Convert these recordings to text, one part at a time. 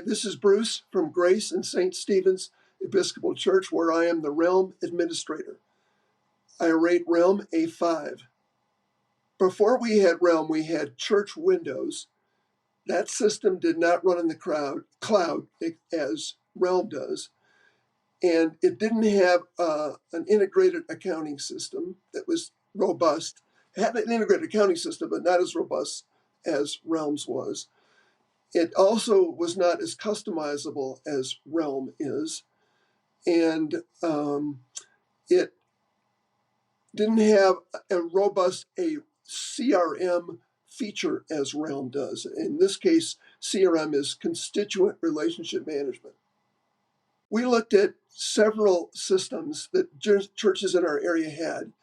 this is Bruce from Grace and St. Stephen's Episcopal Church, where I am the Realm Administrator. I rate Realm a 5. Before we had Realm, we had Church Windows. That system did not run in the cloud as Realm does, and it didn't have an integrated accounting system that was robust. It had an integrated accounting system, but not as robust as Realm's was. It also was not as customizable as Realm is, and it didn't have a robust CRM feature as Realm does. In this case, CRM is constituent relationship management. We looked at several systems that churches in our area had,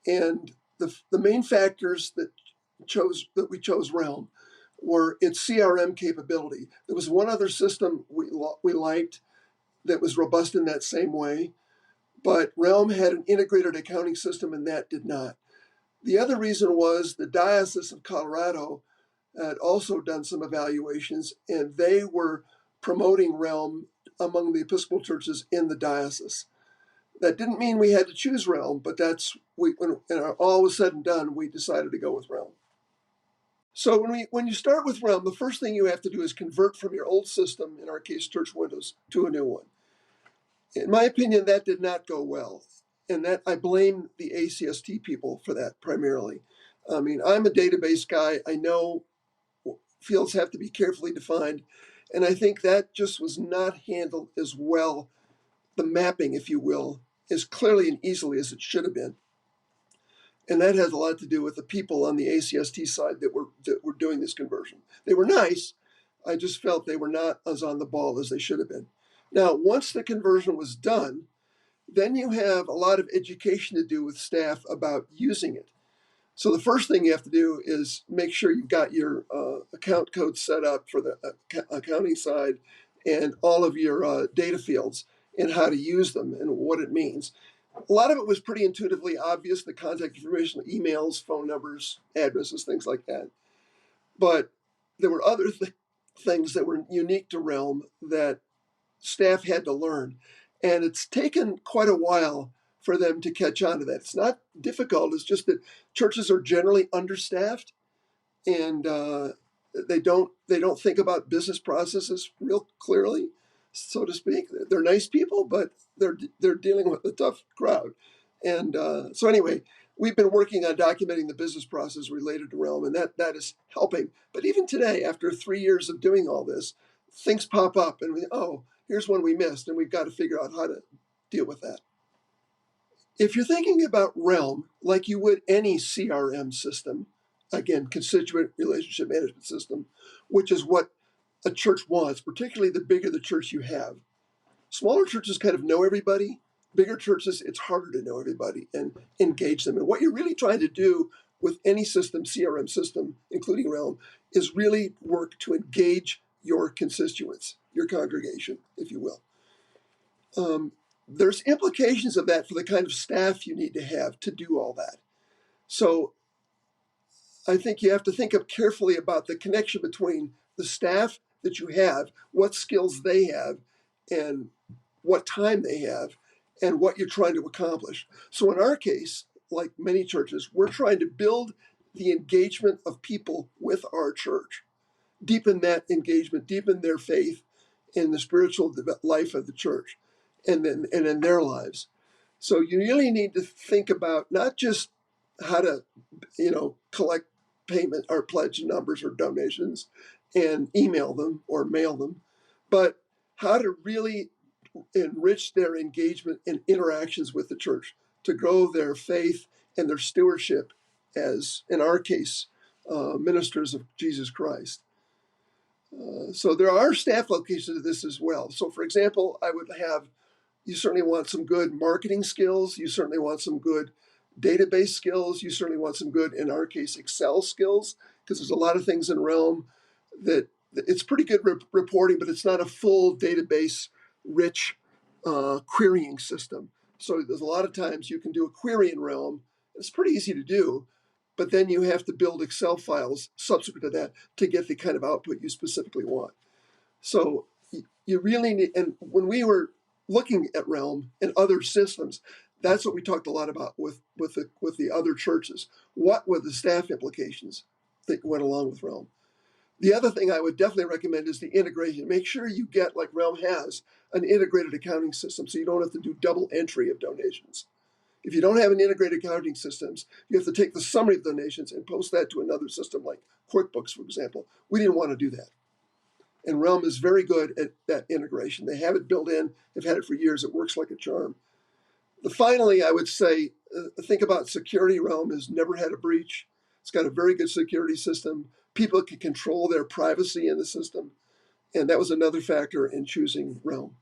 and the main factors that we chose Realm were its CRM capability. There was one other system we liked that was robust in that same way, but Realm had an integrated accounting system and that did not. The other reason was the Diocese of Colorado had also done some evaluations, and they were promoting Realm among the Episcopal churches in the diocese. That didn't mean we had to choose Realm, but when all was said and done, we decided to go with Realm. So when you start with Realm, the first thing you have to do is convert from your old system, in our case, Church Windows, to a new one. In my opinion, that did not go well. And that I blame the ACST people for that primarily. I mean, I'm a database guy. I know fields have to be carefully defined. And I think that just was not handled as well, the mapping, if you will, as clearly and easily as it should have been. And that has a lot to do with the people on the ACST side that were doing this conversion. They were nice. I just felt they were not as on the ball as they should have been. Now, once the conversion was done, then you have a lot of education to do with staff about using it. So the first thing you have to do is make sure you've got your account code set up for the accounting side and all of your data fields and how to use them and what it means. A lot of it was pretty intuitively obvious, the contact information, emails, phone numbers, addresses, things like that. But there were other things that were unique to Realm that staff had to learn. And it's taken quite a while for them to catch on to that. It's not difficult. It's just that churches are generally understaffed, and they don't think about business processes real clearly, so to speak. They're nice people, but they're dealing with a tough crowd. And so anyway, we've been working on documenting the business process related to Realm, and that is helping. But even today, after 3 years of doing all this, things pop up, and here's one we missed, and we've got to figure out how to deal with that. If you're thinking about Realm like you would any CRM system, again, constituent relationship management system, which is what a church wants, particularly the bigger the church you have. Smaller churches kind of know everybody. Bigger churches, it's harder to know everybody and engage them. And what you're really trying to do with any system, CRM system, including Realm, is really work to engage your constituents, your congregation, if you will. There's implications of that for the kind of staff you need to have to do all that. So I think you have to think up carefully about the connection between the staff that you have, what skills they have, and what time they have, and what you're trying to accomplish. So in our case, like many churches, we're trying to build the engagement of people with our church, deepen that engagement, deepen their faith in the spiritual life of the church and in their lives. So you really need to think about not just how to, collect payment or pledge numbers or donations and email them or mail them, but how to really enrich their engagement and interactions with the church to grow their faith and their stewardship as, in our case, ministers of Jesus Christ. So there are staff locations of this as well. So for example, you certainly want some good marketing skills. You certainly want some good database skills. You certainly want some good, in our case, Excel skills, because there's a lot of things in Realm that it's pretty good reporting, but it's not a full database rich querying system. So there's a lot of times you can do a query in Realm. It's pretty easy to do, but then you have to build Excel files subsequent to that to get the kind of output you specifically want. So you really need, and when we were looking at Realm and other systems, that's what we talked a lot about with the other churches. What were the staff implications that went along with Realm? The other thing I would definitely recommend is the integration. Make sure you get, like Realm has, an integrated accounting system so you don't have to do double entry of donations. If you don't have an integrated accounting systems, you have to take the summary of donations and post that to another system like QuickBooks, for example. We didn't want to do that. And Realm is very good at that integration. They have it built in. They've had it for years. It works like a charm. Finally, I would say, think about security. Realm has never had a breach. It's got a very good security system. People can control their privacy in the system. And that was another factor in choosing Realm.